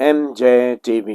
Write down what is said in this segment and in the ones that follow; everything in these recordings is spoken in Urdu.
MJ TV।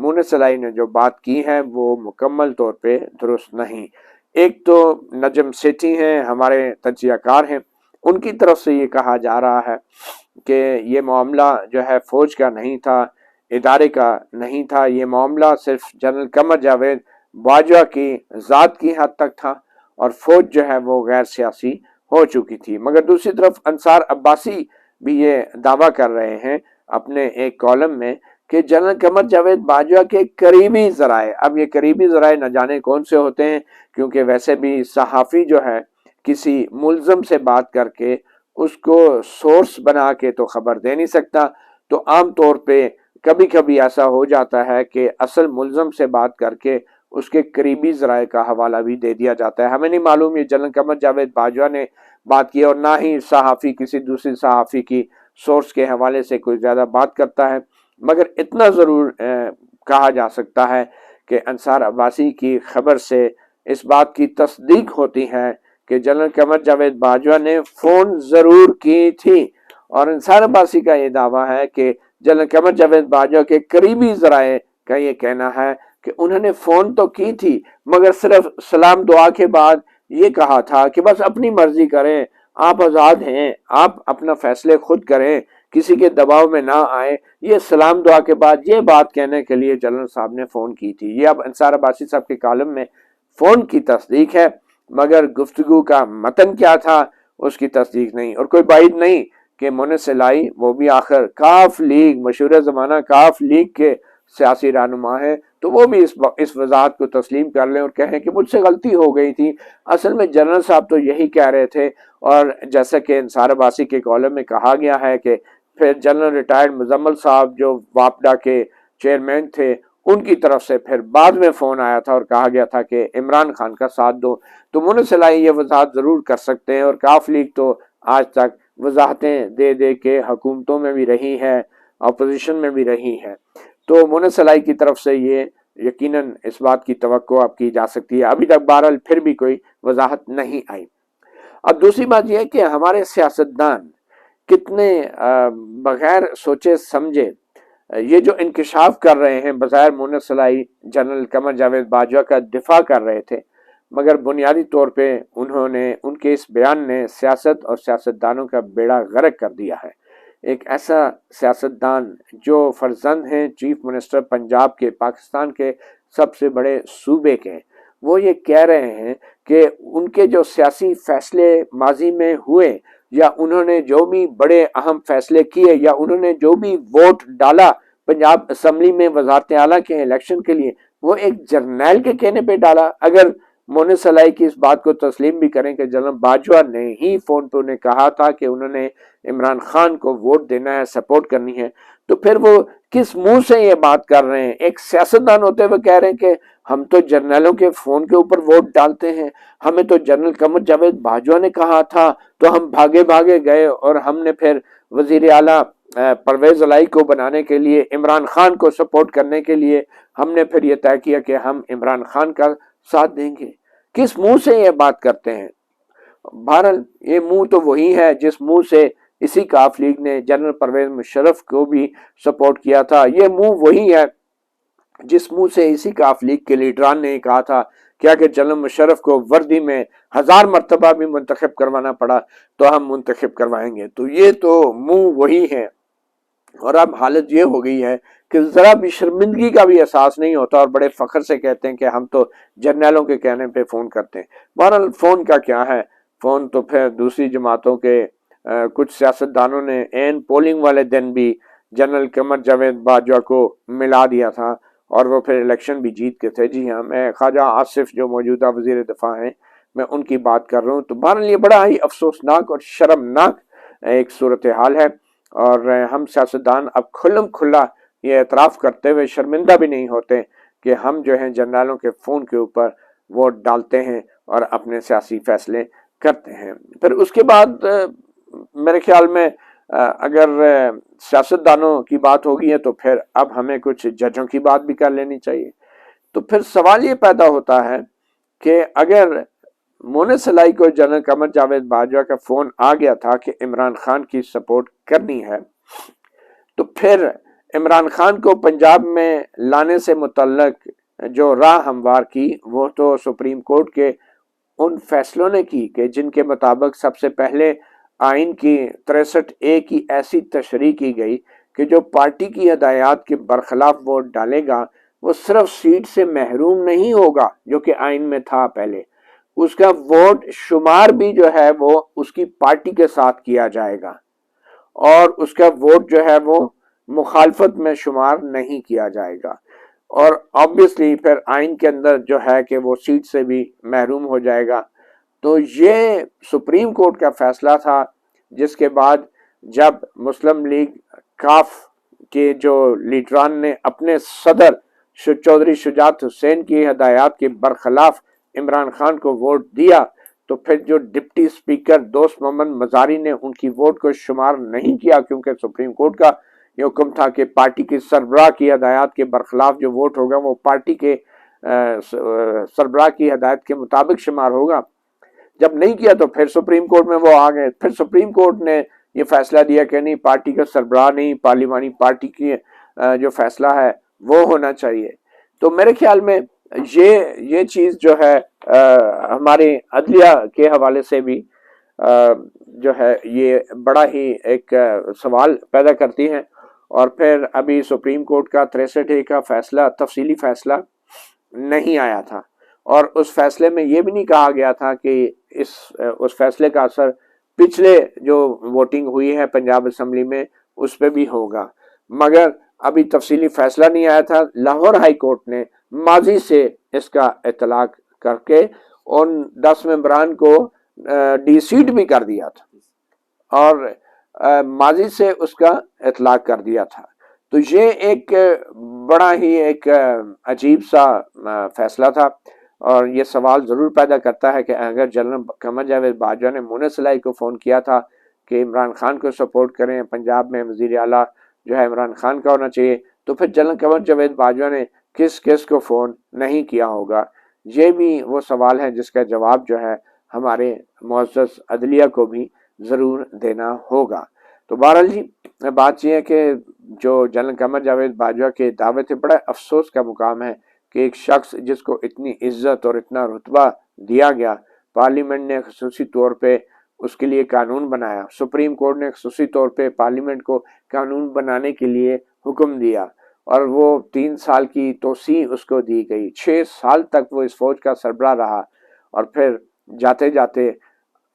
مونے سلائی نے جو بات کی ہے وہ مکمل طور پہ درست نہیں۔ ایک تو نجم سیٹھی ہیں، ہمارے تجزیہ کار ہیں، ان کی طرف سے یہ کہا جا رہا ہے کہ یہ معاملہ جو ہے فوج کا نہیں تھا، ادارے کا نہیں تھا، یہ معاملہ صرف جنرل قمر جاوید باجوہ کی ذات کی حد تک تھا اور فوج جو ہے وہ غیر سیاسی ہو چکی تھی۔ مگر دوسری طرف انصار عباسی بھی یہ دعویٰ کر رہے ہیں اپنے ایک کالم میں کہ جنرل قمر جاوید باجوہ کے قریبی ذرائع، اب یہ قریبی ذرائع نہ جانے کون سے ہوتے ہیں، کیونکہ ویسے بھی صحافی جو ہے کسی ملزم سے بات کر کے اس کو سورس بنا کے تو خبر دے نہیں سکتا، تو عام طور پہ کبھی کبھی ایسا ہو جاتا ہے کہ اصل ملزم سے بات کر کے اس کے قریبی ذرائع کا حوالہ بھی دے دیا جاتا ہے۔ ہمیں نہیں معلوم یہ جنرل قمر جاوید باجوہ نے بات کی اور نہ ہی صحافی کسی دوسری صحافی کی سورس کے حوالے سے کوئی زیادہ بات کرتا ہے، مگر اتنا ضرور کہا جا سکتا ہے کہ انصار عباسی کی خبر سے اس بات کی تصدیق ہوتی ہے کہ جنرل قمر جاوید باجوہ نے فون ضرور کی تھی، اور انصار عباسی کا یہ دعویٰ ہے کہ جنرل قمر جاوید باجوہ کے قریبی ذرائع کا یہ کہنا ہے کہ انہوں نے فون تو کی تھی مگر صرف سلام دعا کے بعد یہ کہا تھا کہ بس اپنی مرضی کریں، آپ آزاد ہیں، آپ اپنا فیصلے خود کریں، کسی کے دباؤ میں نہ آئیں۔ یہ سلام دعا کے بعد یہ بات کہنے کے لیے جنرل صاحب نے فون کی تھی۔ یہ اب انصار عباسی صاحب کے کالم میں فون کی تصدیق ہے، مگر گفتگو کا متن کیا تھا اس کی تصدیق نہیں، اور کوئی بعید نہیں کہ مونے سلائی وہ بھی آخر کاف لیگ، مشہور زمانہ کاف لیگ کے سیاسی رہنما ہے، تو وہ بھی اس وضاحت کو تسلیم کر لیں اور کہیں کہ مجھ سے غلطی ہو گئی تھی، اصل میں جنرل صاحب تو یہی کہہ رہے تھے۔ اور جیسا کہ انصار عباسی کے کالم میں کہا گیا ہے کہ پھر جنرل ریٹائرڈ مزمل صاحب جو واپڈا کے چیئرمین تھے، ان کی طرف سے پھر بعد میں فون آیا تھا اور کہا گیا تھا کہ عمران خان کا ساتھ دو، تو مونے سلائی یہ وضاحت ضرور کر سکتے ہیں، اور کاف لیگ تو آج تک وضاحتیں دے دے کے حکومتوں میں بھی رہی ہے، اپوزیشن میں بھی رہی ہے، تو مونے سلائی کی طرف سے یہ یقیناً اس بات کی توقع اب کی جا سکتی ہے۔ ابھی تک بہرحال پھر بھی کوئی وضاحت نہیں آئی۔ اب دوسری بات یہ ہے کہ ہمارے سیاستدان کتنے بغیر سوچے سمجھے یہ جو انکشاف کر رہے ہیں، بظاہر مونے سلائی جنرل قمر جاوید باجوہ کا دفاع کر رہے تھے، مگر بنیادی طور پہ ان کے اس بیان نے سیاست اور سیاستدانوں کا بیڑا غرق کر دیا ہے۔ ایک ایسا سیاستدان جو فرزند ہیں چیف منسٹر پنجاب کے، پاکستان کے سب سے بڑے صوبے کے، وہ یہ کہہ رہے ہیں کہ ان کے جو سیاسی فیصلے ماضی میں ہوئے، یا انہوں نے جو بھی بڑے اہم فیصلے کیے، یا انہوں نے جو بھی ووٹ ڈالا پنجاب اسمبلی میں وزارت اعلیٰ کے الیکشن کے لیے، وہ ایک جرنیل کے کہنے پہ ڈالا۔ اگر مونے سلائی کی اس بات کو تسلیم بھی کریں کہ جنرل باجوہ نے ہی فون پہ انہیں کہا تھا کہ انہوں نے عمران خان کو ووٹ دینا ہے، سپورٹ کرنی ہے، تو پھر وہ کس منہ سے یہ بات کر رہے ہیں؟ ایک سیاستدان ہوتے ہوئے کہہ رہے ہیں کہ ہم تو جرنیلوں کے فون کے اوپر ووٹ ڈالتے ہیں، ہمیں تو جنرل قمر جاوید باجوہ نے کہا تھا تو ہم بھاگے بھاگے گئے، اور ہم نے پھر وزیر اعلیٰ پرویز الہی کو بنانے کے لیے، عمران خان کو سپورٹ کرنے کے لیے ہم نے پھر یہ طے کیا کہ ہم عمران خان کا ساتھ دیں گے۔ کس منہ سے یہ بات کرتے ہیں؟ بہرحال یہ منہ تو وہی ہے جس منہ سے اسی کاف لیگ نے جنرل پرویز مشرف کو بھی سپورٹ کیا تھا، یہ منہ وہی ہے جس منہ سے اسی کاف لیگ کے لیڈران نے کہا تھا کیا کہ جنرل مشرف کو وردی میں 1000 مرتبہ بھی منتخب کروانا پڑا تو ہم منتخب کروائیں گے، تو یہ تو منہ وہی ہے۔ اور اب حالت یہ ہو گئی ہے کہ ذرا بھی شرمندگی کا بھی احساس نہیں ہوتا، اور بڑے فخر سے کہتے ہیں کہ ہم تو جرنیلوں کے کہنے پہ فون کرتے ہیں۔ بہرحال فون کا کیا ہے، فون تو پھر دوسری جماعتوں کے کچھ سیاستدانوں نے این پولنگ والے دن بھی جنرل قمر جاوید باجوہ کو ملا دیا تھا، اور وہ پھر الیکشن بھی جیت کے تھے۔ جی ہاں، میں خواجہ آصف جو موجودہ وزیر دفاع ہیں، میں ان کی بات کر رہا ہوں۔ تو بہرحال یہ بڑا ہی افسوسناک اور شرمناک ایک صورتحال ہے، اور ہم سیاستدان اب کھلم کھلا یہ اعتراف کرتے ہوئے شرمندہ بھی نہیں ہوتے کہ ہم جو ہیں جنرالوں کے فون کے اوپر ووٹ ڈالتے ہیں اور اپنے سیاسی فیصلے کرتے ہیں۔ پھر اس کے بعد میرے خیال میں اگر سیاستدانوں کی بات ہوگی ہے تو پھر اب ہمیں کچھ ججوں کی بات بھی کر لینی چاہیے۔ تو پھر سوال یہ پیدا ہوتا ہے کہ اگر مونے سلائی کو جنرل قمر جاوید باجوہ کا فون آ گیا تھا کہ عمران خان کی سپورٹ کرنی ہے، تو پھر عمران خان کو پنجاب میں لانے سے متعلق جو راہ ہموار کی وہ تو سپریم کورٹ کے ان فیصلوں نے کی کہ جن کے مطابق سب سے پہلے آئین کی 63A کی ایسی تشریح کی گئی کہ جو پارٹی کی ہدایات کے برخلاف ووٹ ڈالے گا وہ صرف سیٹ سے محروم نہیں ہوگا جو کہ آئین میں تھا پہلے، اس کا ووٹ شمار بھی جو ہے وہ اس کی پارٹی کے ساتھ کیا جائے گا اور اس کا ووٹ جو ہے وہ مخالفت میں شمار نہیں کیا جائے گا، اور آبویسلی پھر آئین کے اندر جو ہے کہ وہ سیٹ سے بھی محروم ہو جائے گا۔ تو یہ سپریم کورٹ کا فیصلہ تھا، جس کے بعد جب مسلم لیگ کاف کے جو لیڈران نے اپنے صدر چودھری شجاعت حسین کی ہدایات کے برخلاف عمران خان کو ووٹ دیا تو پھر جو ڈپٹی سپیکر دوست محمد مزاری نے ان کی ووٹ کو شمار نہیں کیا، کیونکہ سپریم کورٹ کا یہ حکم تھا کہ پارٹی کی سربراہ کی ہدایات کے برخلاف جو ووٹ ہوگا وہ پارٹی کے سربراہ کی ہدایت کے مطابق شمار ہوگا۔ جب نہیں کیا تو پھر سپریم کورٹ میں وہ آ گئے، پھر سپریم کورٹ نے یہ فیصلہ دیا کہ نہیں، پارٹی کا سربراہ نہیں، پارلیمانی پارٹی کی جو فیصلہ ہے وہ ہونا چاہیے۔ تو میرے خیال میں یہ چیز جو ہے ہمارے عدلیہ کے حوالے سے بھی جو ہے یہ بڑا ہی ایک سوال پیدا کرتی ہے، اور پھر ابھی سپریم کورٹ کا 63A کا فیصلہ تفصیلی فیصلہ نہیں آیا تھا، اور اس فیصلے میں یہ بھی نہیں کہا گیا تھا کہ اس فیصلے کا اثر پچھلے جو ووٹنگ ہوئی ہے پنجاب اسمبلی میں اس پہ بھی ہوگا، مگر ابھی تفصیلی فیصلہ نہیں آیا تھا۔ لاہور ہائی کورٹ نے ماضی سے اس کا اطلاق کر کے ان 10 ممبران کو ڈی سیٹ بھی کر دیا تھا، اور ماضی سے اس کا اطلاق کر دیا تھا۔ تو یہ ایک بڑا ہی ایک عجیب سا فیصلہ تھا، اور یہ سوال ضرور پیدا کرتا ہے کہ اگر جنرل قمر جاوید باجوہ نے مونس الہی کو فون کیا تھا کہ عمران خان کو سپورٹ کریں، پنجاب میں وزیر اعلیٰ جو ہے عمران خان کا ہونا چاہیے، تو پھر جنرل قمر جاوید باجوہ نے کس کو فون نہیں کیا ہوگا؟ یہ بھی وہ سوال ہے جس کا جواب جو ہے ہمارے معزز عدلیہ کو بھی ضرور دینا ہوگا۔ تو بہرحال جی، بات یہ ہے کہ جو جنرل قمر جاوید باجوہ کے دعوے تھے، بڑا افسوس کا مقام ہے کہ ایک شخص جس کو اتنی عزت اور اتنا رتبہ دیا گیا، پارلیمنٹ نے خصوصی طور پہ اس کے لیے قانون بنایا، سپریم کورٹ نے خصوصی طور پہ پارلیمنٹ کو قانون بنانے کے لیے حکم دیا، اور وہ 3 سال کی توسیع اس کو دی گئی، 6 سال تک وہ اس فوج کا سربراہ رہا، اور پھر جاتے جاتے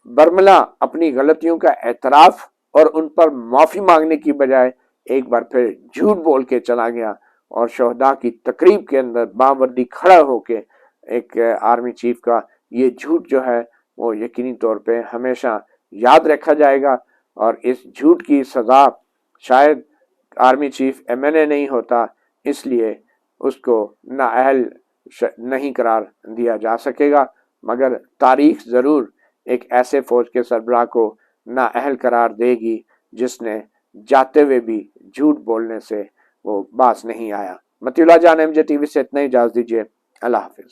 برملا اپنی غلطیوں کا اعتراف اور ان پر معافی مانگنے کی بجائے ایک بار پھر جھوٹ بول کے چلا گیا، اور شہداء کی تقریب کے اندر باوردی کھڑا ہو کے ایک آرمی چیف کا یہ جھوٹ جو ہے وہ یقینی طور پہ ہمیشہ یاد رکھا جائے گا، اور اس جھوٹ کی سزا شاید آرمی چیف MNA نہیں ہوتا، اس لیے اس کو نااہل نہیں قرار دیا جا سکے گا، مگر تاریخ ضرور ایک ایسے فوج کے سربراہ کو نااہل قرار دے گی جس نے جاتے ہوئے بھی جھوٹ بولنے سے وہ باز نہیں آیا۔ مطیع اللہ جان MJ TV سے اتنا ہی، اجازت دیجیے، اللہ حافظ۔